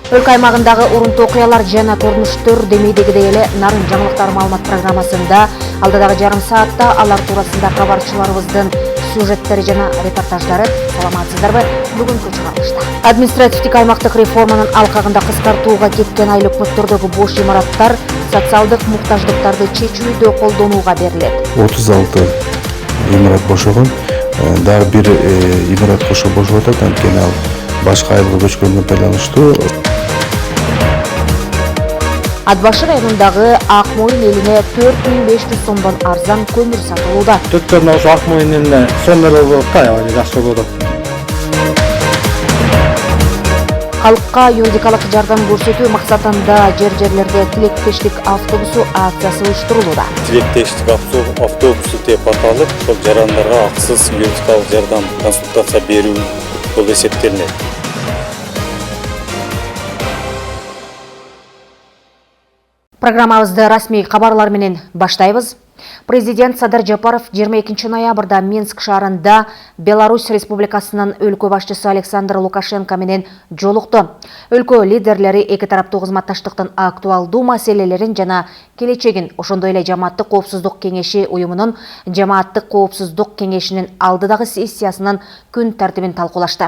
Өлкө аймагындагы урунтуу окуялар жана көрүнүштөр демейдегидей эле Нарын жаңылыктар маалымат программасында алдыдагы жарым саатта алар туурасында кабарчыларыбыздын сюжеттери жана репортаждары. Саламатсыздарбы? Бүгүнкү чыгарылышта административдик аймактык реформанын алкагында кыскартууга кеткен айыл өкмөттөрдөгү бош имараттар социалдык муктаждыктарды чечүүдө колдонууга берилет. 36 имарат бошогон. Дагы бир имарат кошо бошоп атат, анткени ал башка айылга көчкөндөн байланыштуу. Ат Башы районундагы Ак Моюн элине 4500 сомдон арзан көмүр сатылууда. Төттөрүн ошо Ак Моюн элине сомдор болуп аябай жакшы болот. Халыкка юридикалык жардам көрсөтүү максатында жерлерде тилектештик автобусу акциясы уюштурулууда. Тилектештик автобусу деп аталып, ошол жарандарга акысыз юридикалык жардам консультация берүү болуп эсептелинет. Программабызды расмий кабарлар менен баштайбыз. Президент Садыр Жапаров 22 ноябрда Минск шаарында Беларусь Республикасынын өлкө башчысы Александр Лукашенко менен жолукту. Өлкө лидерлери эки тараптуу кызматташтыктын актуалдуу маселелерин жана келечегин, ошондой эле Жамааттык коопсуздук кеңеши уюмунун Жамааттык коопсуздук кеңешинин алдыдагы сессиясынын күн тартибин талкуулашты.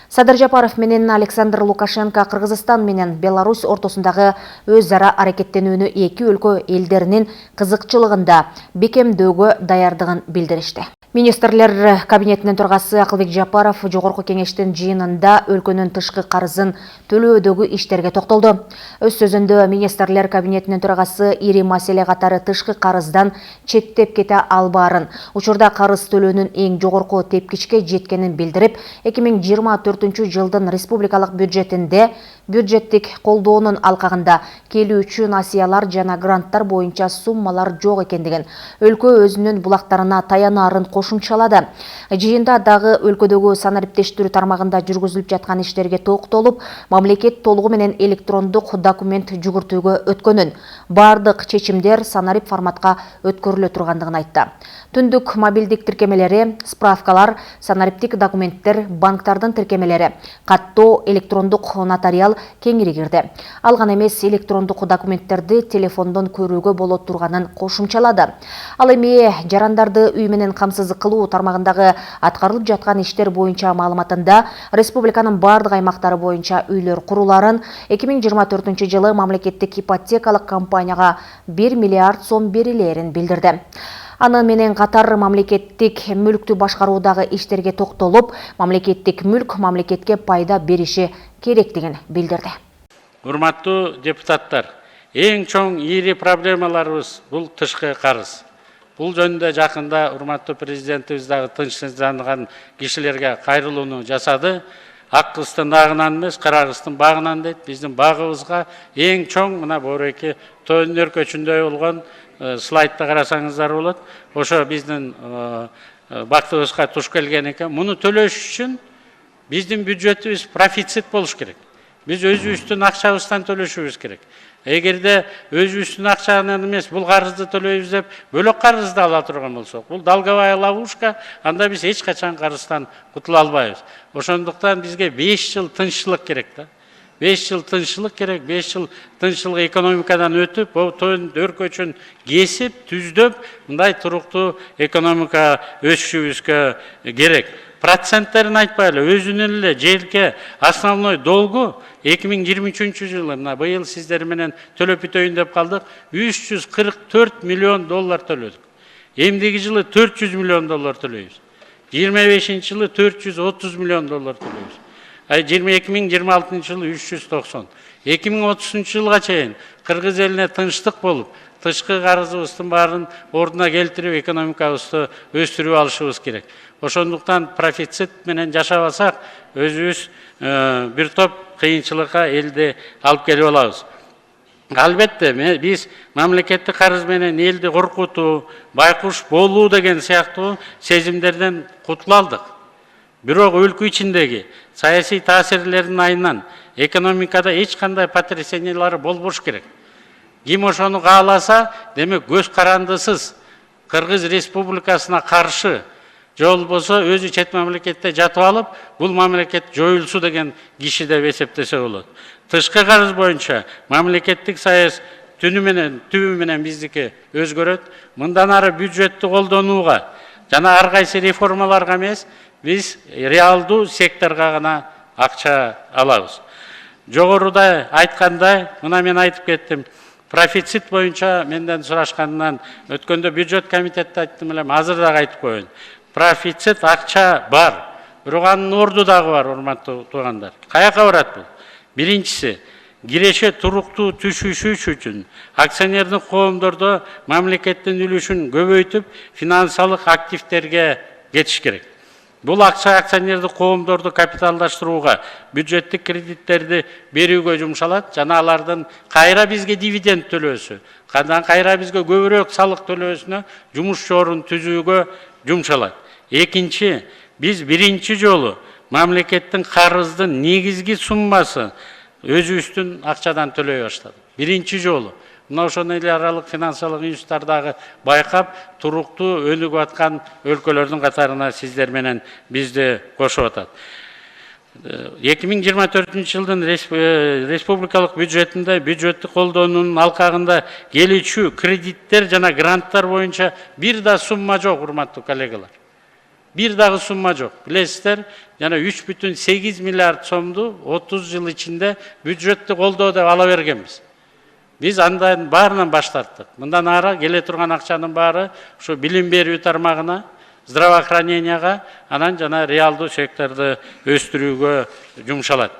Садыр Жапаров менен Александр Лукашенко Кыргызстан менен Беларусь ортосундагы өз ара аракеттенүүнү эки өлкө элдеринин кызыкчылыгында бекемдөөгө даярдыгын билдиришти. Министрлер кабинетинин төрагасы Акылбек Жапаров жогорку кеңештин жыйынында өлкөнүн тышкы карызын төлөөдөгү иштерге токтолду. Өз сөзүндө министрлер кабинетинин төрагасы ири маселе катары тышкы карыздан четтеп кете албаарын, учурда карыз төлөөнүн эң жогорку тепкичке жеткенин билдирип, 2024 жылдын республикалык бюджетинде бюджеттик колдоонун алкагында келүүчү насыялар жана гранттар боюнча суммалар жок экендигин, өлкө өзүнүн булактарына таянарын кошумчалады. Жыйында дагы өлкөдөгү санариптештирүү тармагында жүргүзүлүп жаткан иштерге токтолуп, мамлекет толугу менен электрондук документ жүгүртүүгө өткөнүн, бардык чечимдер санарип форматка өткөрүлө тургандыгын айтты. Түндүк мобилдик тиркемелери, справкалар, санариптик документтер, банктардын тиркемелери, каттоо, электрондук нотариал кеңири кирди. Ал гана эмес, электрондук документтерди телефондон көрүүгө болот турганын кошумчалады. Ал эми жарандарды үй менен камсыз кылуу тармагындагы аткарылып жаткан иштер боюнча маалыматында республиканын бардык аймактары боюнча үйлөр куруларын 2024 жылы мамлекеттик ипотекалык компанияга 1 миллиард сом берилерин билдирди. Аны менен катар мамлекеттик мүлктү башкаруудагы иштерге токтолуп, мамлекеттик мүлк мамлекетке пайда бериши керектигин билдирди. Урматтуу депутаттар, эң чоң ири проблемаларыбыз бул тышкы карыз. Бул жөнүндө жакында урматтуу президентибиз дагы тынчсызданган кишилерге кайрылууну жасады. Ак кыздын агынан эмес, кара кыздын багынан дейт. Биздин багыбызга эң чоң мына бореки тоон өркөчүндөй болгон слайдты карасаңыздар болот. Ошо биздин бактыбызга туш келген экен. Муну төлөш үчүн биздин бюджетибиз профицит болуш керек. Биз өзүбүздүн акчабыздан төлөшүбүз керек. Эгерде өзүбүздүн акчанын эмес, бул карызды төлөйбүз деп, бөлөк карызды ала турган болсок, бул долговая ловушка, анда биз эч качан карыздан кутула албайбыз. Ошондуктан бизге 5 жыл тынччылык керек да. 5 жыл тынччылык керек, 5 жыл тынччылык экономикадан өтүп, тоон өркөчүн кесип, түздөп, мындай туруктуу экономика өсүшүбүзгө керек. Проценттерин айтпайлы, өзүнүн эле желке основной долгу 2023 жылы, мына быйыл сиздер менен төлөп бүтөйүн деп калдык, 344 миллион доллар төлөдүк. Эмдиги жылы 400 миллион доллар төлөйбүз. 25 жылы 430 миллион доллар төлөйбүз. 2026 жылы 390. 2030 жылга чейин Кыргыз элине тынчтык болуп, тышкы карызыбыздын баарын ордуна келтирип, экономикабызды өстүрүп алышыбыз керек. Ошондуктан профицит менен жашабасак, өзүбүз бир топ кыйынчылыкка элди алып келип алабыз. Албетте, биз мамлекеттик карыз менен элди коркутуу, байкуш болуу деген сыяктуу сезимдерден кутула алдык. Бирок өлкө ичиндеги саясий таасирлердин айынан экономикада эч кандай потрясениялар болбош керек. Ким ошону кааласа, демек көз карандысыз Кыргыз Республикасына каршы же болбосо өзү чет мамлекетте жатып алып, бул мамлекет жоюлсу деген киши деп эсептесе болот. Тышкы карыз боюнча мамлекеттик саясат түбү менен биздики өзгөрөт. Мындан ары бюджетти колдонууга жана ар кайсы реформаларга эмес, биз реалдуу секторго гана акча алабыз. Жогоруда айткандай, мына мен айтып кеттим. Профицит боюнча менден сурашкандан өткөндө бюджет комитетте айттым элем, азыр дагы айтып коеюн. Профицит акча бар. Бирок анын орду дагы бар, урматтуу туугандар. Каяка барат бул? Биринчиси, киреше туруктуу түшүшү үчүн акционердик коомдордо мамлекеттин үлүшүн көбөйтүп, финансалык активтерге кетиш керек. Бул акча акционердик коомдорду капиталдаштырууга, бюджеттик кредиттерди берүүгө жумшалат, жана алардын кайра бизге дивиденд төлөөсү, кайра бизге көбүрөөк салык төлөөсүнө, жумуш жорун түзүүгө жумшалат. Экинчи, биз биринчи жолу мамлекеттин карыздын негизги суммасы өзүбүздүн акчадан төлөй баштадык. Биринчи жолу. Мына ошону эл аралык финансылык институттардагы байкап, туруктуу өнүгүп аткан өлкөлөрдүн катарына сиздер менен бизди кошуп атат. 2024 жылдын республикалык бюджетинде бюджеттик колдоонун алкагында келүүчү кредиттер жана гранттар боюнча бир да сумма жок, урматтуу коллегалар. Бир дагы сумма жок. Билесиздер, жана 3,8 миллиард сомду 30 жыл ичинде бюджетти колдоо деп ала бергенбиз. Биз андан баарынан баш тарттык. Мындан ары келе турган акчанын баары ушу билим берүү тармагына, здравоохраненияга, анан жана реалдуу секторду өстүрүүгө жумшалат.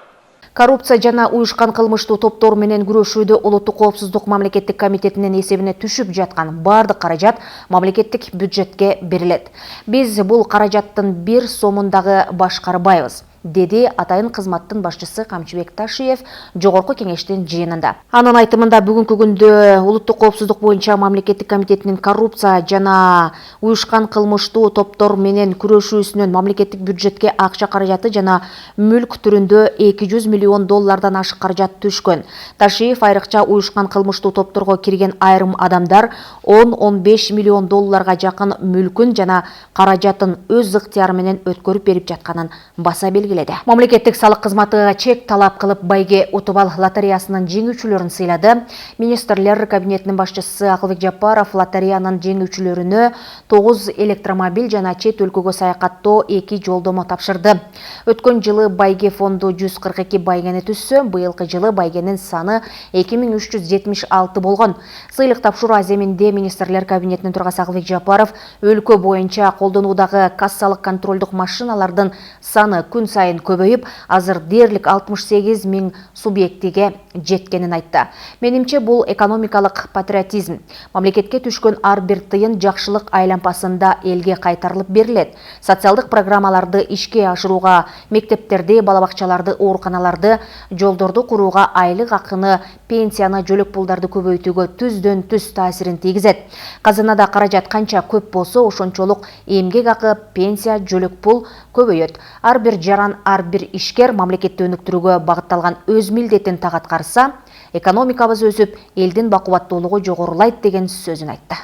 Коррупция жана уюшкан кылмыштуу топтор менен күрөшүүдө Улуттук коопсуздук мамлекеттик комитетинин эсебине түшүп жаткан бардык каражат мамлекеттик бюджетке берилет. Биз бул каражаттын бир сомун дагы башкарбайбыз, деди атайын кызматтын башчысы Камчыбек Ташиев жогорку кеңештин жыйынында. Анын айтымында бүгүнкү күндө Улуттук коопсуздук боюнча мамлекеттик комитетинин коррупция жана уюшкан кылмыштуу топтор менен күрөшүүсүнөн мамлекеттик бюджетке акча каражаты жана мүлк түрүндө 200 миллион доллардан ашык каражат түшкөн. Ташиев айрыкча уюшкан кылмыштуу топторго кирген айрым адамдар 10-15 миллион долларга жакын мүлкүн жана каражатын өз ыктыяры менен өткөрүп берип жатканын баса белгиледи. Мамлекеттик салык кызматы чек талап кылып байге утубал лотереясынын жеңүүчүлөрүн сыйлады. Министрлер кабинетинин башчысы Акылбек Жапаров лотереянын жеңүүчүлөрүнө 9 электромобиль жана чет өлкөгө саякаттоо 2 жолдомо тапшырды. Өткөн жылы байге фонду 142 байгени түссө, быйылкы жылы байгенин саны 2376 болгон. Сыйлык тапшыруу аземинде Министрлер кабинетинин төрагасы Акылбек Жапаров өлкө боюнча колдонуудагы кассалык контролдук машиналардын саны күн сайын көбөйүп, азыр дээрлик 68 000 субъектиге жеткенин айтты. Менимче бул экономикалык патриотизм. Мамлекетке түшкөн ар бир тыйын жакшылык айлампасында элге кайтарылып берилет. Социалдык программаларды ишке ашырууга, мектептерди, балабакчаларды, ооруканаларды, жолдорду курууга, айлык акыны, пенсияны, жөлөк пулдарды көбөйтүүгө түздөн түз таасирин тийгизет. Казынада каражат канча көп болсо, ошончолук эмгек акы, пенсия, жөлөк пул көбөйөт. Ар бир жаран, ар бир ишкер мамлекетти өнүктүрүүгө багытталган өз милдетин так аткарса, экономикабыз өсүп, элдин бакубаттуулугу жогорулайт деген сөзүн айтты.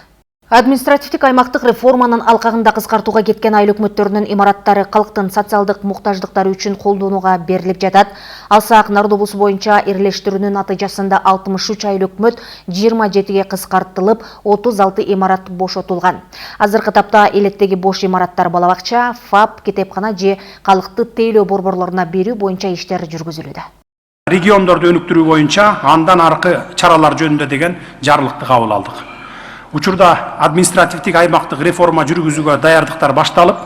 Административдик аймактык реформанын алкагында кыскартууга кеткен айыл өкмөттөрүнүн имараттары калктын социалдык муктаждыктары үчүн колдонууга берилип жатат. Алсак Нарды облусу боюнча ирилештирүүнүн натыйжасында 63 айыл өкмөт 27ге кыскартылып, 36 имарат бошотулган. Азыркы тапта элеттеги бош имараттар балабакча, ФАП, китепкана же калкты тейлөө борборлоруна берүү боюнча иштер жүргүзүлүүдө. Региондорду өнүктүрүү боюнча андан аркы чаралар жөнүндө деген жарлыкты кабыл алдык. Учурда административдик аймактык реформа жүргүзүүгө даярдыктар башталып,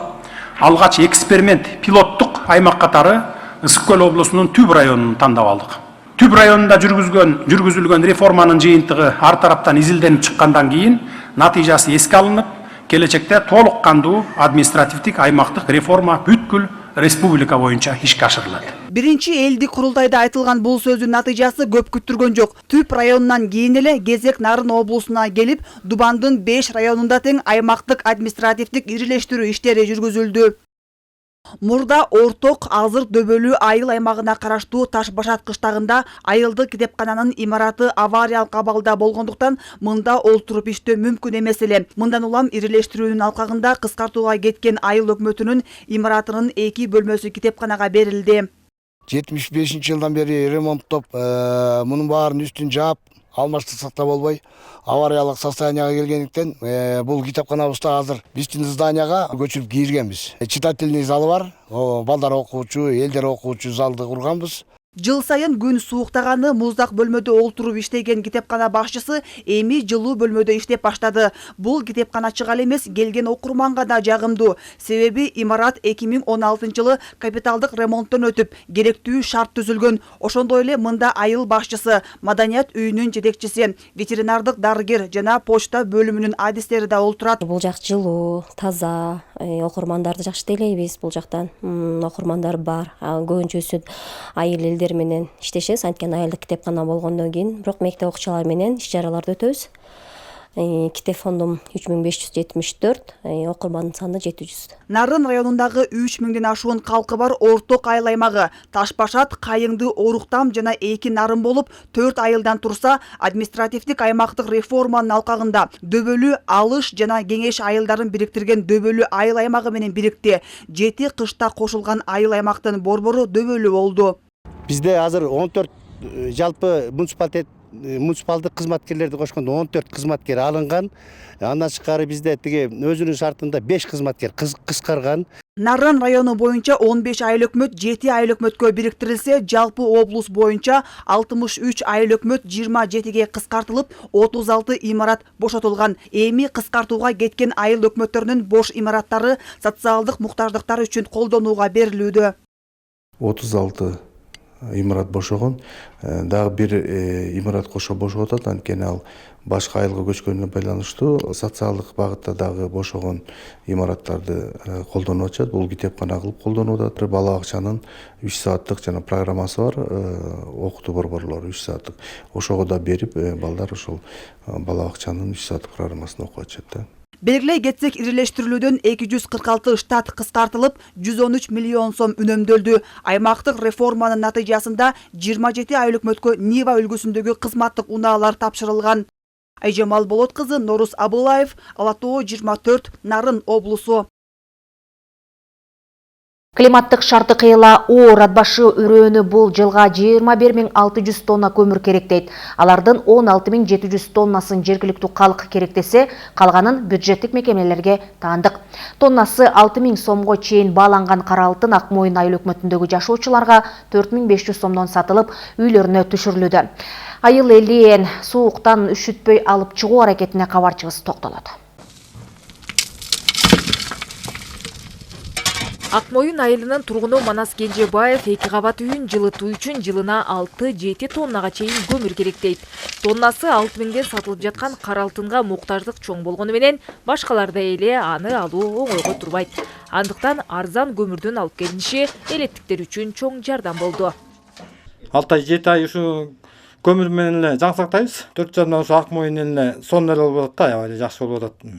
алгач эксперимент пилоттук аймак катары Ысык Көл облусунун Түп районун тандап алдык. Түп районунда жүргүзүлгөн реформанын жыйынтыгы ар тараптан изилденип чыккандан кийин натыйжасы эске алынып, келечекте толук кандуу административдик аймактык реформа бүткүл республика боюнча ишке ашырылат. Биринчи элдик курултайда айтылган бул сөздүн натыйжасы көп күттүргөн жок. Түп районунан кийин эле Кезек Нарын облусуна келип, Дубандын 5 районунда тең аймактык административдик ирилештирүү иштери жүргүзүлдү. Мурда орток азыр дөбөлүү айыл аймагына караштуу Таш Башат кыштагында айылды китепкананын имараты авариялык абалда болгондуктан мында олтуруп иштөө мүмкүн эмес эле. Мындан улам ирилештирүүнүн алкагында кыскартууга кеткен айыл өкмөтүнүн имаратынын 2 бөлмөсү китепканага берилди. 75-жылдан бери ремонттоп, мунун баарын үстүн жаап, алмаштырсак да болбой, авариялык состоянияга келгендиктен, бул китепканабызда азыр биздин зданияга көчүрүп киргенбиз. Читательный залы бар, балдар окуучу, элдер окуучу залды курганбыз. Жыл сайын күн сууктаганы муздак бөлмөдө олтуруп иштеген китепкана башчысы эми жылуу бөлмөдө иштеп баштады. Бул китепканачыга эмес, келген окурманга да жагымдуу. Себеби имарат 2016-жылы капиталдык ремонттон өтүп, керектүү шарт түзүлгөн. Ошондой эле мында айыл башчысы, маданият үйүнүн жетекчиси, ветеринардык дарыгер жана почта бөлүмүнүн адистери да олтурат. Бул жак жылуу, таза, окурмандарды жакшы тейлейбиз. Бул жактан окурмандар бар. Көбүнчөсү айыл элдер менен иштешебиз. Анткени айылдык китепкана болгондон кийин, бирок мектеп окуучулары менен иш чараларды өтөбүз. Китеп фондум 3574, окурмандын саны 700. Нарын районундагы 3000ден ашуун калкы бар орток айыл аймагы Таш Башат, Кайыңды, Оруктам жана 2 нарын болуп 4 айылдан турса, административдик аймактык реформанын алкагында дөбөлүү алыш жана кеңеш айылдарын бириктирген дөбөлүү айыл аймагы менен бирикти. 7 кышта кошулган айыл аймактын борбору дөбөлүү болду. Бизде азыр 14 жалпы муниципалдык кызматкерлерди кошкондо 14 кызматкер алынган. Андан тышкары бизде тиги өзүнүн шартында 5 кызматкер кыскарган. Нарын району боюнча 15 айыл өкмөт 7 айыл өкмөткө бириктирилсе, жалпы облус боюнча 63 айыл өкмөт 27ге кыскартылып, 36 имарат бошотулган. Эми кыскартууга кеткен айыл өкмөттөрүнүн бош имараттары социалдык муктаждыктар үчүн колдонууга берилүүдө. 36 имарат бошогон, дагы бир имарат кошо бошоп атат, анткени ал башка айылга көчкөнүнө байланыштуу социалдык багытта дагы бошогон имараттарды колдонуп атышат. Бул китепкана кылып колдонуп атат. Бала бакчанын 3 сааттык жана программасы бар, окутуу борборлору 3 сааттык. Ошого да берип, балдар ошол бала бакчанын 3 сааттык программасын окуп атышат да. Белгилей кетсек, ирилештирүүлүүдөн 246 штат кыскартылып, 113 миллион сом үнөмдөлдү. Аймактык реформанын натыйжасында 27 айыл өкмөткө Нива үлгүсүндөгү кызматтык унаалар тапшырылган. Айжамал Болот кызы, Норус Абылаев, Ала Тоо 24, Нарын облусу. Климаттык шарты кыйла оор атбашы өрөөнү бул жылга 21600 тонна көмүр керек дейт. Алардын 16700 тоннасын жергиликтүү калк керектесе, калганын бюджеттик мекемелерге таандык. Тоннасы 6000 сомго чейин бааланган кара алтын Ак Мойын айыл өкмөтүндөгү жашоочуларга 4500 сомдон сатылып, үйлөрүнө түшүрүлүүдө. Айыл элин сууктан үшүтпөй алып чыгуу аракетине кабарчыбыз токтолот. Ак Мойын айылынын тургуну Манас Кенжебаев 2 кабат үйүн жылытуу үчүн жылына 6-7 тоннага чейин көмүр керек дейт. Тоннасы 6000ден сатылып жаткан кара алтынга муктаждык чоң болгону менен башкаларда эле аны алуу оңойго турбайт. Андыктан арзан көмүрдүн алып келиниши элеттиктер үчүн чоң жардам болду. 6 ай 7 ай ушу көмүр менен эле жаңсактайбыз. 4 жарымдан ушу Ак Мойын эле сонун эле болуп атат да, аябай жакшы болуп атат.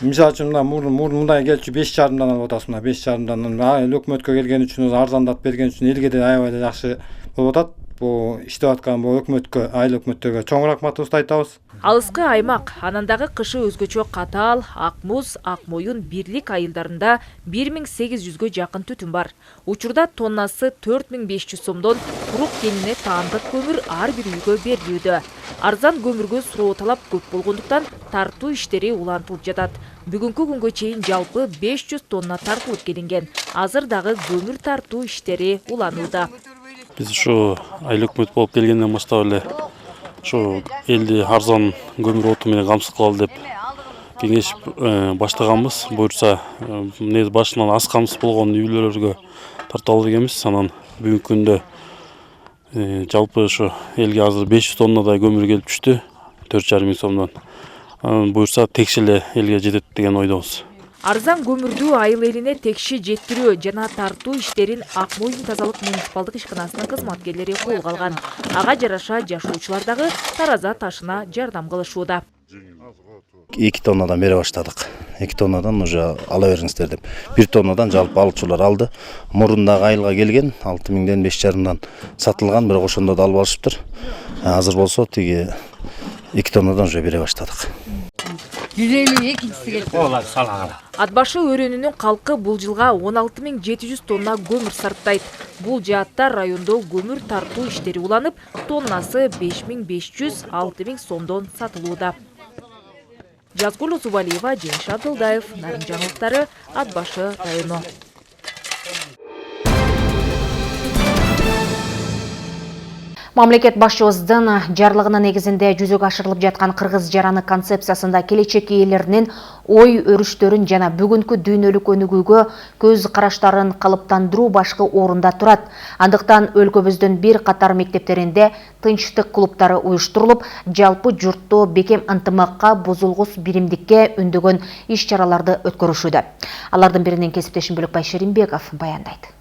Мисалы үчүн мындай келчү 5 жарымдан алып атасыз, 5 жарымдан айыл өкмөткө келген үчүн, арзандап берген үчүн элге да аябай жакшы болуп атат. Бул иштеп аткан бул өкмөткө, айыл өкмөттөргө чоң рахматыбызды айтабыз. Алыскы аймак, анандагы кышы өзгөчө катаал, Ак Муз, Ак Мойын бирлик айылдарында 1800гө жакын түтүн бар. Учурда тоннасы 4500 сомдон курук кенине таандык көмүр ар бир үйгө берилүүдө. Арзан көмүргө суроо талап көп болгондуктан тартуу иштери улантылып жатат. Бүгүнкү күнгө чейин жалпы 500 тонна тартылып келинген. Азыр дагы көмүр тартуу иштери уланууда. Биз ушу айыл өкмөт болуп келгенден баштап эле ушу элди арзан көмүр оту менен камсыз кылалы деп кеңешип баштаганбыз. Буюрса, негизи башынан аз камсыз болгон үйлөргө тартып алып келебиз. Анан бүгүнкү күндө жалпы ушу элге азыр 500 тоннадай көмүр келип түштү, 4500 сомдон. Буюрса текши эле элге жетет деген ойдобуз. Арзан көмүрдүү айыл элине текши жеттирүү жана тартуу иштерин Ак Мойын тазалык муниципалдык ишканасынын кызматкерлери колго алган. Ага жараша жашоочулар дагы тараза ташына жардам кылышууда. 2 тоннадан бере баштадык. 2 тоннадан уже ала бериңиздер деп. 1 тоннадан жалпы алуучулар алды. Мурындагы айылга келген 6000ден 5,5-дан сатылган, бирок ошондо да алып алышыптыр. Азыр болсо тиги 2 тоннадан уже бере баштадык. Ат башы өрөөнүнүн калкы бул жылга 16700 тонна көмүр сарптайт. Бул жаатта райондо көмүр тартуу иштери уланып, тоннасы 5500-6000 сомдон сатылууда. Жазгул Усубалиева, Жеңиш Абдылдаев, Нарын жаңылыктары, Ат башы району. Мамлекет башчыбыздын жарлыгынын негизинде жүзөгө ашырылып жаткан кыргыз жараны концепциясында келечек ээлеринин ой өрүштөрүн жана бүгүнкү дүйнөлүк өнүгүүгө көз караштарын калыптандыруу башкы орунда турат. Андыктан өлкөбүздүн бир катар мектептеринде тынчтык клубтары уюштурулуп, жалпы журтту бекем ынтымакка, бузулгус биримдикке үндөгөн иш-чараларды өткөрүшүүдө. Алардын биринен кесиптешим Бөлөкбай Шеримбеков баяндайт.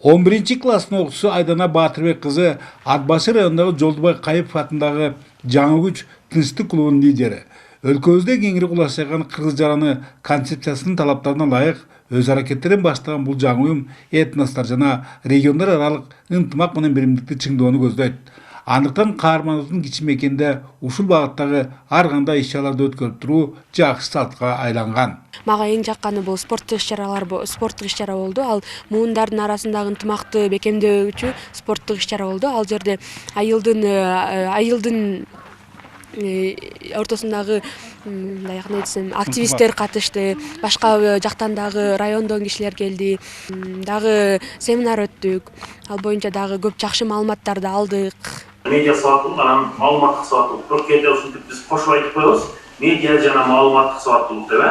11-класстын окуучусу Айдана Батырбек кызы Атбашы районундагы Жолдубай Кайыпов атындагы Жаңы күч тынчтык клубунун лидери. Өлкөбүздө кеңири кулаш жайган кыргыз жараны концепциясынын талаптарына ылайык өз аракеттерин баштаган бул жаңы уюм этностор жана региондор аралык ынтымак менен биримдикти чыңдоону көздөйт. Андыктан каарманыбыздын кичи мекенде ушул багыттагы ар кандай иш-чараларды өткөрүп туруу жакшы салтка айланган. Мага эң жакканы бул спорттук иш-чара болду. Ал муундардын арасындагы ынтымакты бекемдөөчү спорттук иш-чара болду. Ал жерде айылдын ортосундагы активисттер катышты, башка жактан дагы райондон кишилер келди, дагы семинар өттүк. Ал боюнча дагы көп жакшы маалыматтарды алдык. Медиа сабаттуулук анан маалыматтык сабаттуулук. Бирок кээде ушинтип биз кошуп айтып коебуз. Медиа жана маалыматтык сабаттуулук деп.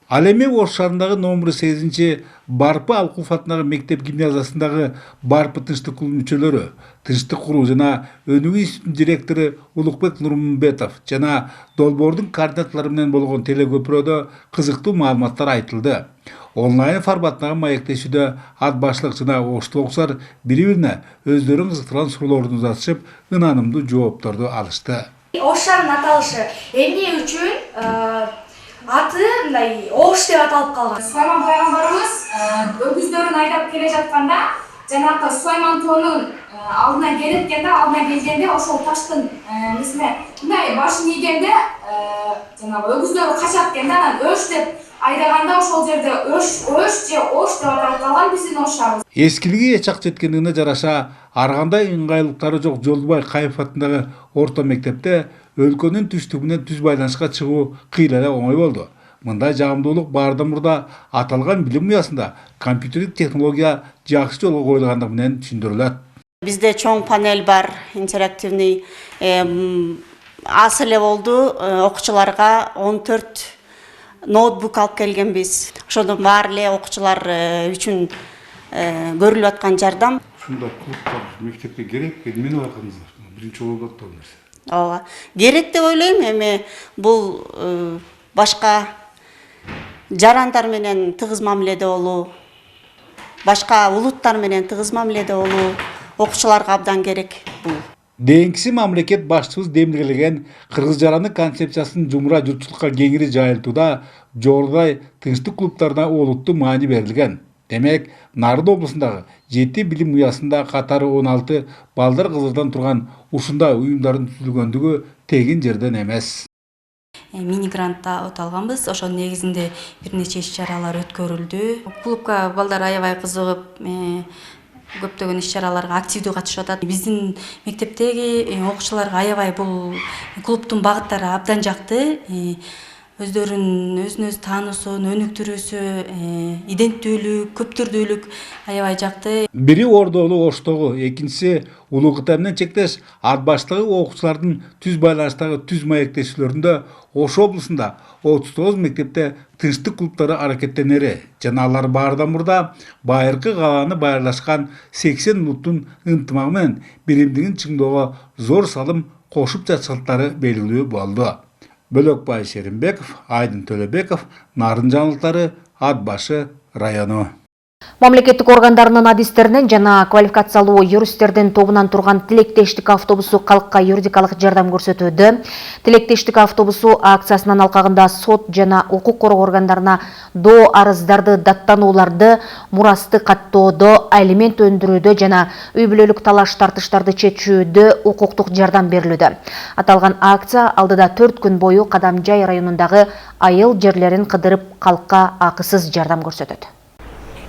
Ал эми Ош шаарындагы номер 8 Барпы Алкулов атындагы мектеп гимназиясындагы Барпы тынчтык клубунун мүчөлөрү, тынчтык куруу жана өнүгүү институтунун директору Улукбек Нурмунбетов жана долбоордун координаторлору менен болгон телекөпүрөдө кызыктуу маалыматтар айтылды. Онлайн форматтагы маектешүүдө ат башлык жана оштуу окуучулар бири-бирине өздөрүн кызыктырган суроолорду узатышып, ынанымдуу жоопторду алышты. Ош шаарынын аталышы эмне үчүн аты мындай Ош деп аталып калган? Сулайман пайгамбарыбыз өгүздөрүн айдап келе жатканда, жанагы Сулайман тоонун алдына келгенде ошол таштын несине мындай башын ийгенде жанагы өгүздөрү качат экен да, анан өш деп айдаганда ошол жерде өш же Ош деп аталып калган биздин Ош шаарыбыз. Эскилиги чак жеткендигине жараша ар кандай ыңгайлыктары жок Жолдубай Кайыпов атындагы орто мектепте өлкөнүн түштүгүнөн түз байланышка чыгуу кыйла эле оңой болду. Мындай жагымдуулук баардан мурда аталган билим уясында компьютердик технология жакшы жолго коюлгандыгы менен түшүндүрүлөт. Бизде чоң панель бар, интерактивный. Аз эле болду, окуучуларга 14 ноутбук алып келгенбиз. Ошондон баары эле окуучулар үчүн көрүлүп аткан жардам. Ушундай клубтар мектепке керек, эмне байкадыңыздар? Биринчи болуп атат нерсе. Ооба, керек деп ойлойм. Эми бул башка жарандар менен тыгыз мамиледе болуу, башка улуттар менен тыгыз мамиледе болуу окуучуларга абдан керек бул. Дейинкиси мамлекет башчыбыз демилгелеген кыргыз жараны концепциясын жумура журтчулукка кеңири жайылтууда жогоруда тынчтык клубтарына олуттуу маани берилген. Демек, Нарын облусундагы 7 билим уясында катары 16 балдар кызырдан турган ушундай уюмдардын түзүлгөндүгү тегин жерден эмес. Мини грантта от алганбыз, ошонун негизинде бир нече иш-чаралар өткөрүлдү. Клубка балдар аябай кызыгып, көптөгөн иш-чараларга активдүү катышып атат. Биздин мектептеги окуучуларга аябай бул клубтун багыттары абдан жакты. Өзүн өзү таануусун, өнүктүрүүсү, иденттүүлүк, көптүрдүүлүк аябай жакты. Бири Ордолу Оштогу, экинчиси Улуу Кытай менен чектеш ат баштагы окуучулардын түз байланыштагы түз маектешүүлөрүндө Ош облусунда 39 мектепте тынчтык клубтары аракеттенери жана алар баардан мурда байыркы калааны байырлашкан 80 улуттун ынтымагы менен биримдигин чыңдоого зор салым кошуп жаткандыктары белгилүү болду. Бөлөкбай Шеримбеков, Айдын Төлөбеков, Нарын жаңылыктары, Ат башы району. Мамлекеттик органдарынын адистеринен жана квалификациялуу юристтердин тобунан турган тилектештик автобусу калкка юридикалык жардам көрсөтүүдө. Тилектештик автобусу акциясынын алкагында сот жана укук коргоо органдарына доо арыздарды даттанууларды, мурасты каттоодо, алимент өндүрүүдө жана үй бүлөлүк талаш тартыштарды чечүүдө укуктук жардам берилүүдө. Аталган акция алдыда 4 күн бою Кадамжай районундагы айыл жерлерин кыдырып калкка акысыз жардам көрсөтөт.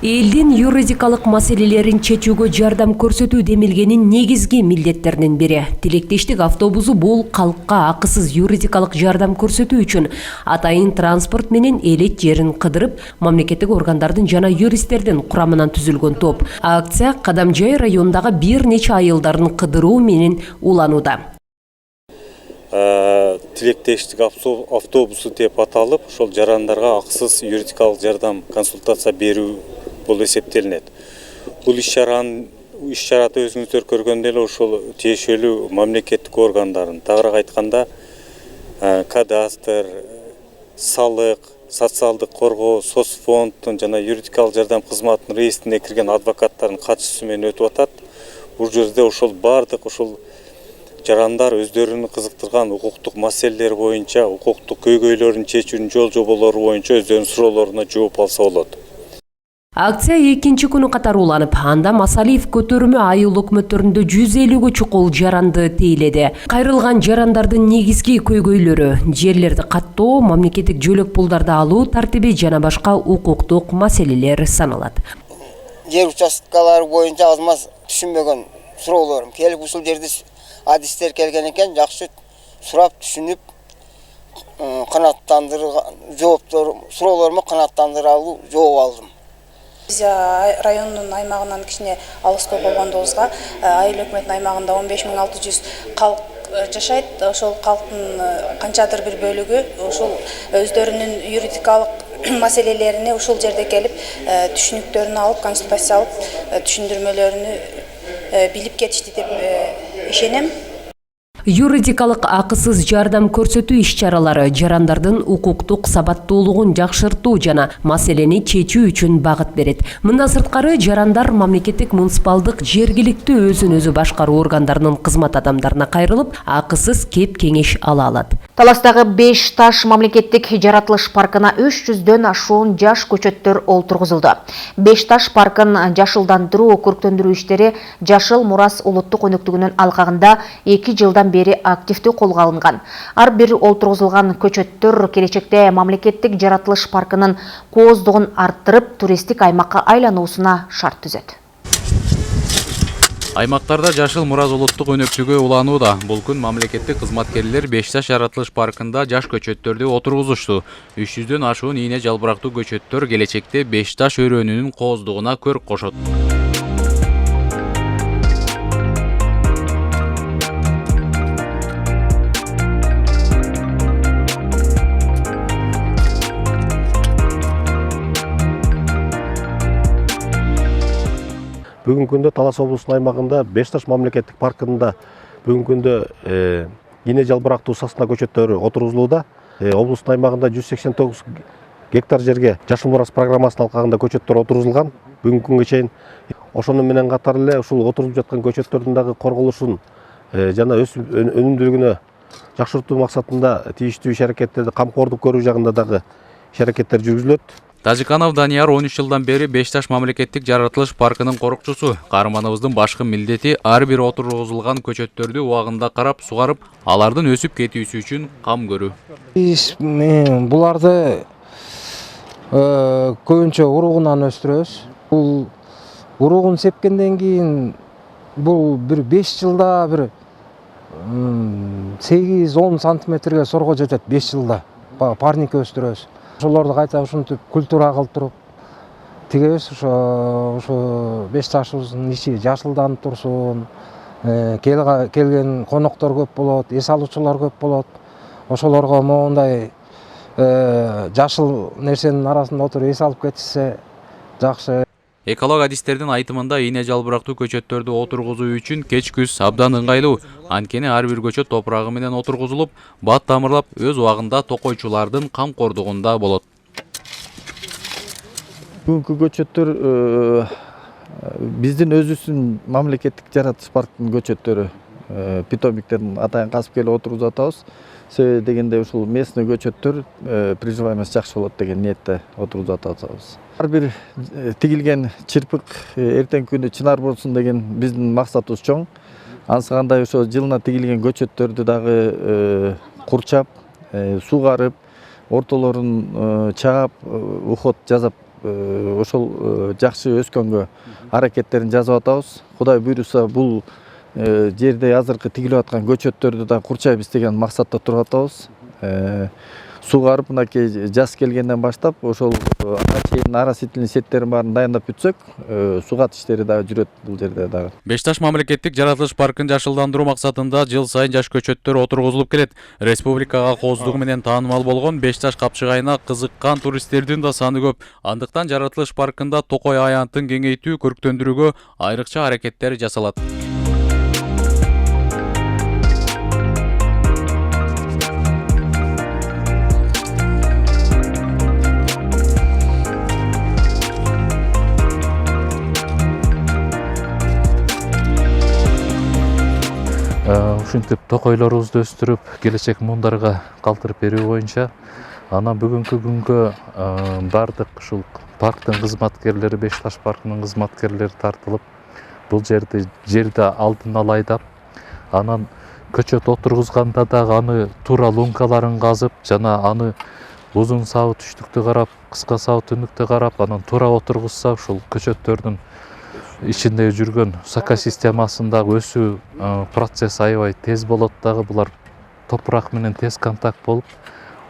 Элдин юридикалык маселелерин чечүүгө жардам көрсөтүү демилгенин негизги милдеттеринин бири. Тилектештик автобусу бул калкка акысыз юридикалык жардам көрсөтүү үчүн атайын транспорт менен элет жерин кыдырып, мамлекеттик органдардын жана юристтердин курамынан түзүлгөн топ. Акция Кадамжай районундагы бир нече айылдарын кыдыруу менен уланууда. Тилектештик автобусу деп аталып, ошол жарандарга акысыз юридикалык жардам, консультация берүү бул эсептелинет. Бул иш-чараты өзүңүздөр көргөндөй эле ошол тиешелүү мамлекеттик органдарын, тагыраак айтканда кадастр, салык, социалдык коргоо, соцфонддун жана юридикалык жардам кызматынын реестрине кирген адвокаттардын катчысы менен өтүп атат. Бул жерде ошол бардык ошол жарандар өздөрүнүн кызыктырган укуктук маселелер боюнча, укуктук көйгөйлөрүн чечүүнүн жол жоболору боюнча өздөрүнүн суроолоруна жооп алса болот. Акция экинчи күнү катары уланып, анда Масалиев көтөрүмө айыл өкмөттөрүндө 150гө чукул жаранды тейледи. Кайрылган жарандардын негизги көйгөйлөрү жерлерди каттоо, мамлекеттик жөлөк пулдарды алуу тартиби жана башка укуктук маселелер саналат. Жер участкалары боюнча азмаз түшүнбөгөн суроолорум келип, ушул жерде адистер келген экен, жакшы сурап түшүнүп, канааттандырган жооптор, суроолорума канааттандыралуу жооп алдым. Биз райондун аймагынан кичине алыскы болгондубузга айыл өкмөтүнүн аймагында 15600 калк жашайт. Ошол калктын канчадыр бир бөлүгү ошол өздөрүнүн юридикалык маселелерине ушул жерде келип түшүнүктөрүн алып, консультация алып, түшүндүрмөлөрүнү билип кетишти деп ишенем. Юридикалык акысыз жардам көрсөтүү иш-чаралары жарандардын укуктук сабаттуулугун жакшыртуу жана маселени чечүү үчүн багыт берет. Мындан сырткары жарандар мамлекеттик муниципалдык жергиликтүү өзүн өзү башкаруу органдарынын кызмат адамдарына кайрылып, акысыз кеп кеңеш ала алат. Таластагы 5 таш мамлекеттик жаратылыш паркына 300дөн ашуун жаш көчөттөр олтургузулду. 5 таш паркын жашылдандыруу, көрктөндүрүү иштери Жашыл Мурас улуттук өнөктүгүнүн алкагында 2 жылдан бери активдүү колго алынган. Ар бир олтургузулган көчөттөр келечекте мамлекеттик жаратылыш паркынын кооздугун арттырып, туристтик аймакка айлануусуна шарт түзөт. Аймактарда Жашыл Мурас улуттук өнөктүгү уланууда. Бул күн мамлекеттик кызматкерлер 5 таш жаратылыш паркында жаш көчөттөрдү отургузушту. 300дөн ашуун ийне жалбырактуу көчөттөр келечекте 5 таш өрөөнүнүн кооздугуна көрк кошот. Бүгүнкү күндө Талас облусунун аймагында 5 таш мамлекеттик паркында бүгүнкү күндө ийне жалбырактуу сасна көчөттөрү отургузулууда. Облустун аймагында 189 гектар жерге Жашыл Мурас программасынын алкагында көчөттөр отургузулган. Бүгүнкү күнгө чейин ошону менен катар эле ушул отурулуп жаткан көчөттөрдүн дагы корголушун жана өсүп өнүмдүүлүгүнө жакшыртуу максатында тийиштүү иш-аракеттерди камкордук көрүү жагында дагы иш-аракеттер жүргүзүлөт. Тажиканов Данияр 13 жылдан бери 5 таш мамлекеттик жаратылыш паркынын корукчусу. Каарманыбыздын башкы милдети ар бир отургузулган көчөттөрдү убагында карап, сугарып, алардын өсүп кетүүсү үчүн кам көрүү. Биз буларды көбүнчө уругунан өстүрөбүз. Бул уругун сепкенден кийин бул бир 5 жылда бир 8-10 сантиметрге сорго жетет 5 жылда. Парник өстүрөбүз. Ошолорду кайта ушинтип культура кылып туруп тигебиз. Ошо 5 ташыбыздын ичи жашылданып турсун. Келген коноктор көп болот, эс алуучулар көп болот. Ошолорго моундай жашыл нерсенин арасында отуруп эс алып кетишсе жакшы. Эколог адистердин айтымында ийне жалбырактуу көчөттөрдү отургузуу үчүн кеч күз абдан ыңгайлуу. Анткени ар бир көчөт топурагы менен отургузулуп, бат тамырлап, өз убагында токойчулардын камкордугунда болот. Бүгүнкү көчөттөр биздин өзүбүздүн мамлекеттик жаратылыш парктын көчөттөрү. Питомниктердин атайын касып келип отургузуп атабыз. Себеби дегенде ушул местный көчөттөр приживаемость жакшы болот деген ниетте отургузуп атабыз. Ар бир тигилген чырпык эртеңки күнү чынар болсун деген биздин максатыбыз чоң. Ансыгандай ошо жылына тигилген көчөттөрдү дагы курчап, сугарып, ортолорун чаап, уход жасап, ошол жакшы өскөнгө аракеттерин жасап атабыз. Кудай буйруса бул жерде азыркы тигилип аткан көчөттөрдү да курчайбыз деген максатта туруп атабыз. Сугарып, мынакей жаз келгенден баштап ошол ага чейин арасительный сеттерин баарын дайындап бүтсөк, сугат иштери дагы жүрөт бул жерде дагы. Беш Таш мамлекеттик жаратылыш паркын жашылдандыруу максатында жыл сайын жаш көчөттөр отургузулуп келет. Республикага кооздугу менен таанымал болгон Беш Таш капчыгайына кызыккан туристтердин да саны көп. Андыктан жаратылыш паркында токой аянтын кеңейтүү, көрктөндүрүүгө айрыкча аракеттер жасалат. Ушинтип токойлорубузду өстүрүп, келечек муундарга калтырып берүү боюнча анан бүгүнкү күнгө бардык ушул парктын кызматкерлери, Беш Таш паркынын кызматкерлери тартылып, бул жерди алдын ала айдап, анан көчөт отургузганда дагы аны туура лункаларын казып, жана аны узун сабы түштүктү карап, кыска сабы түнүктү карап, анан туура отургузса, ушул көчөттөрдүн ичинде жүргөн сака системасындагы өсүү процесси аябай тез болот дагы. Булар топурак менен тез контакт болуп,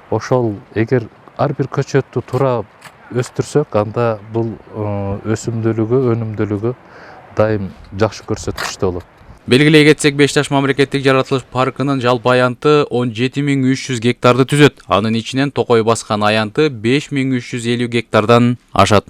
ошол эгер ар бир көчөттү туура өстүрсөк, анда бул өсүмдүүлүгү, өнүмдүүлүгү дайым жакшы көрсөткүчтө болот. Белгилей кетсек, Беш Таш мамлекеттик жаратылыш паркынын жалпы аянты 17300 гектарды түзөт. Анын ичинен токой баскан аянты 5350 гектардан ашат.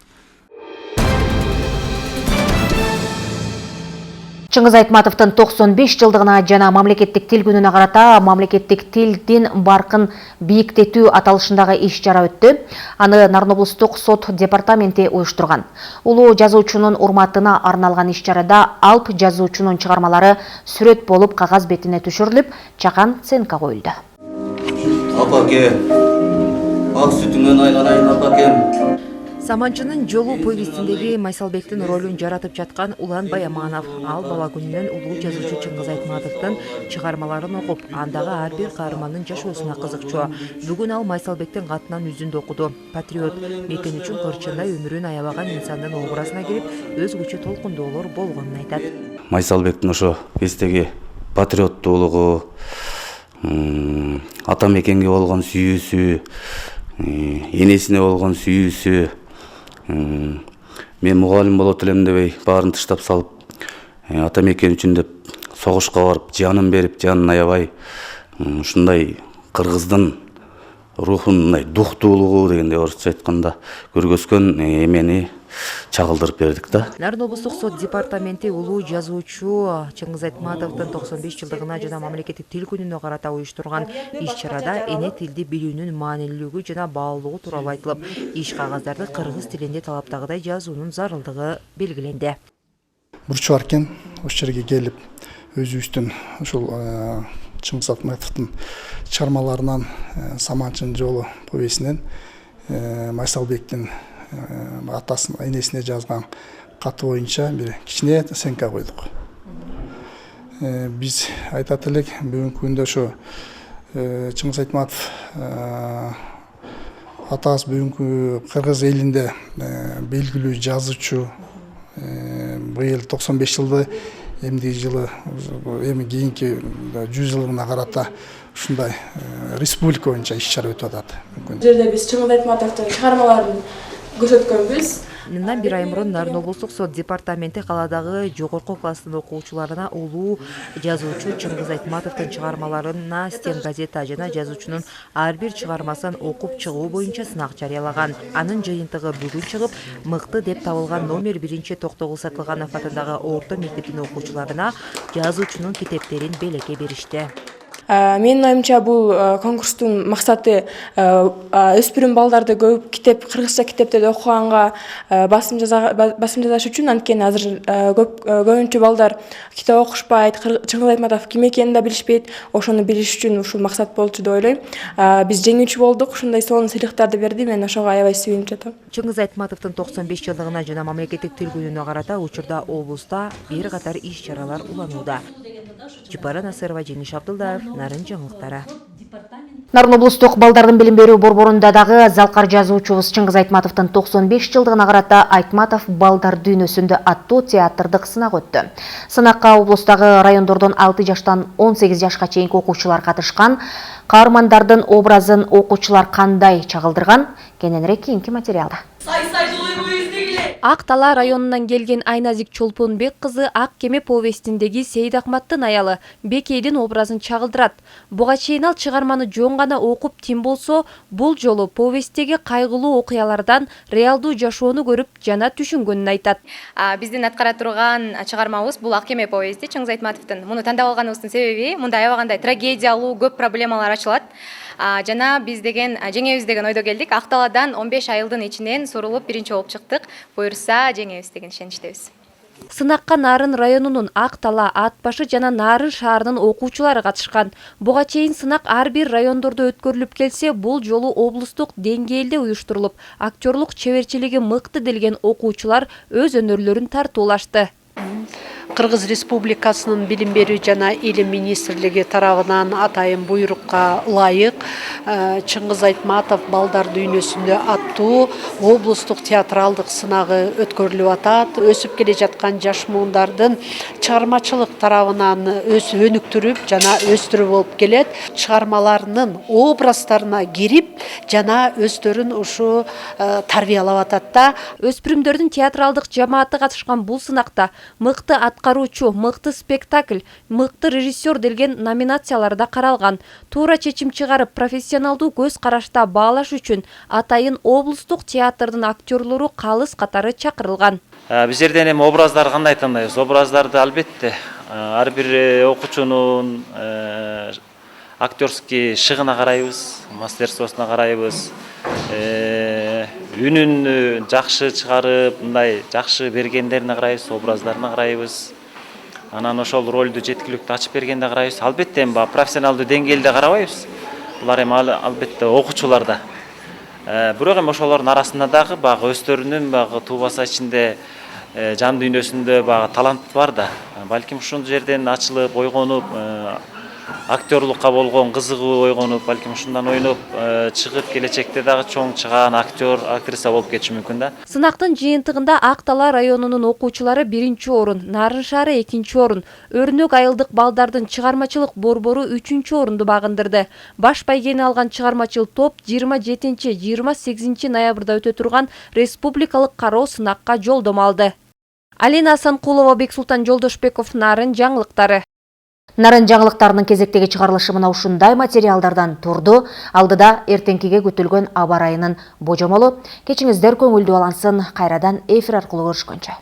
Чыңгыз Айтматовдун 95 жылдыгына жана мамлекеттик тил күнүнө карата мамлекеттик тилдин баркын бийиктетүү аталышындагы иш-чара өттү. Аны Нарын облустук сот департаменти уюштурган. Улуу жазуучунун урматына арналган иш-чарада алп жазуучунун чыгармалары сүрөт болуп кагаз бетине түшүрүлүп, чакан ценка коюлду. Апаке, ак сүтүңөн айланайын апакем. Саманчынын жолу повестиндеги Майсалбектин ролун жаратып жаткан Улан Баяманов. Ал бала күнүнөн улуу жазуучу Чыңгыз Айтматовдун чыгармаларын окуп, андагы ар бир каармандын жашоосуна кызыкчу. Бүгүн ал Майсалбектин катынан үзүндү окуду. Патриот, мекен үчүн кырчында өмүрүн аябаган инсандын образына кирип, өзгөчө толкундоолор болгонун айтат. Майсалбектин ошо кездеги патриоттуулугу, ата мекенге болгон сүйүүсү, энесине болгон сүйүүсү, мен мугалим болот элем дебей баарын тыштап салып, ата мекен үчүн деп согушка барып, жанын берип, жанын аябай, ушундай кыргыздын рухун, мындай дуктуулугу дегенде орусча айтканда көргөзгөн эмени чагылдырып бердик да. Нарын облустук сот департаменти улуу жазуучу Чыңгыз Айтматовдун 95 жылдыгына жана мамлекеттик тил күнүнө карата уюштурган иш-чарада эне тилди билүүнүн маанилүүлүгү жана баалуулугу тууралуу айтылып, иш кагаздарды кыргыз тилинде талаптагыдай жазуунун зарылдыгы белгиленди. Бурчу бар экен, ошол жерге келип, өзүбүздүн ушул Чыңгыз Айтматовдун чыгармаларынан Саманчынын жолу повестинен Майсалбектин атасын энесине жазган каты боюнча бир кичине оценка койдук. Биз айтат элек, бүгүнкү күндө ошо Чыңгыз Айтматов атасы бүгүнкү кыргыз элинде белгилүү жазуучу, быйыл 95 жылды, эмдиги жылы, эми кийинки 100 жылына карата ушундай республика боюнча иш-чара өтүп атат. Бул жерде биз Чыңгыз Айтматовдун чыгармаларын көрсөткөнбүз. Мындан бир ай мурун Нарын облустук сот департаменти каладагы жогорку класстын окуучуларына улуу жазуучу Чыңгыз Айтматовдун чыгармаларына Стен газета жана жазуучунун ар бир чыгармасын окуп чыгуу боюнча сынак жарыялаган. Анын жыйынтыгы бүгүн чыгып, мыкты деп табылган номер 1 Токтогул Сатылганов атындагы орто мектептин окуучуларына жазуучунун китептерин белекке беришти. Менин оюмча бул конкурстун максаты өспүрүм балдарды көп китеп, кыргызча китептерди окуганга басым жасаш үчүн. Анткени азыр көбүнчө балдар китеп окушпайт, Чыңгыз Айтматов ким экенин да билишпейт. Ошону билиш үчүн ушул максат болчу деп ойлойм. Биз жеңүүчү болдук, ушундай сонун сыйлыктарды берди. Мен ошого аябай сүйүнүп жатам. Чыңгыз Айтматовдун 95 жылдыгына жана мамлекеттик тил күнүнө карата учурда облуста бир катар иш-чаралар уланууда. Жапара Насырова, Жеңиш Абдылдаев, Нарын жаңылыктары. Нарын облустук балдардын билим берүү борборунда дагы залкар жазуучубуз Чыңгыз Айтматовдун 95 жылдыгына карата Айтматов балдар дүйнөсүндө аттуу театрдык сынак өттү. Сынакка облустагы райондордон 6 жаштан 18 жашка чейинки окуучулар катышкан. Каармандардын образын окуучулар кандай чагылдырган? Кененирээк кийинки материалда. Ак Тала районунан келген Айназик Чолпонбек кызы Ак кеме повестиндеги Сейид Ахматтын аялы Бекейдин образын чагылдырат. Буга чейин ал чыгарманы жөн гана окуп тим болсо, бул жолу повесттеги кайгылуу окуялардан реалдуу жашоону көрүп жана түшүнгөнүн айтат. Биздин аткара турган чыгармабыз бул Ак кеме повести Чыңгыз Айтматовдун. Муну тандап алганыбыздын себеби мында аябагандай трагедиялуу көп проблемалар ачылат. Жана биз деген жеңебиз деген ойдо келдик. Ак Таладан 15 айылдын ичинен сурулуп биринчи болуп чыктык. Буюрса жеңебиз деген ишеничтебиз. Сынакка Нарын районунун Ак Тала, Ат башы жана Нарын шаарынын окуучулары катышкан. Буга чейин сынак ар бир райондордо өткөрүлүп келсе, бул жолу облустук деңгээлде уюштурулуп, актерлук чеберчилиги мыкты делген окуучулар өз өнөрлөрүн тартуулашты. Кыргыз Республикасынын билим берүү жана илим министрлиги тарабынан атайын буйрукка ылайык Чыңгыз Айтматов балдар дүйнөсүндө аттуу облустук театралдык сынагы өткөрүлүп атат. Өсүп келе жаткан жаш муундардын чыгармачылык тарабынан өнүктүрүп жана өстүрүп болуп келет. Чыгармаларынын образдарына кирип жана өздөрүн ушу тарбиялап атат да. Өспүрүмдөрдүн театралдык жамааты катышкан бул сынакта мыкты аткаруучу, мыкты спектакль, мыкты режиссер делген номинацияларда каралган. Туура чечим чыгарып, профессионалдуу көз карашта баалаш үчүн атайын облустук театрдын актерлору калыс катары чакырылган. Биздерден эми образдар кандай тандайбыз? Образдарды албетте ар бир окуучунун актерский шыгына карайбыз, мастерствосуна карайбыз. Үнүн жакшы чыгарып, мындай жакшы бергендерине карайбыз, образдарына карайбыз. Анан ошол ролду жеткиликтүү ачып бергенде карайбыз. Албетте эми профессионалдуу деңгээлде карабайбыз. Булар эми албетте окуучуларда. Бирок эми ошолордун арасында дагы багы өздөрүнүн багы туубаса ичинде жан дүйнөсүндө багы талант бар да. Балким ушул жерден ачылып, ойгонуп, актерлукка болгон кызыгуу ойгонуп, балким ушундан ойноп чыгып келечекте дагы чоң чыгаан актер, актриса болуп кетиши мүмкүн да. Сынактын жыйынтыгында Ак Тала районунун окуучулары 1-чи орун, Нарын шаары 2-чи орун, Өрнөк айылдык балдардын чыгармачылык борбору 3-чү орунду багындырды. Баш байгени алган чыгармачыл топ 27-28 ноябрда өтө турган республикалык кароо сынакка жолдомо алды. Алина Асанкулова, Бексултан Жолдошбеков, Нарын жаңылыктары. Нарын жаңылыктарынын кезектеги чыгарылышы мына ушундай материалдардан турду. Алдыда эртеңкиге күтүлгөн аба ырайынын божомолу. Кечиңиздер көңүлдүү алансын. Кайрадан эфир аркылуу көрүшкөнчө.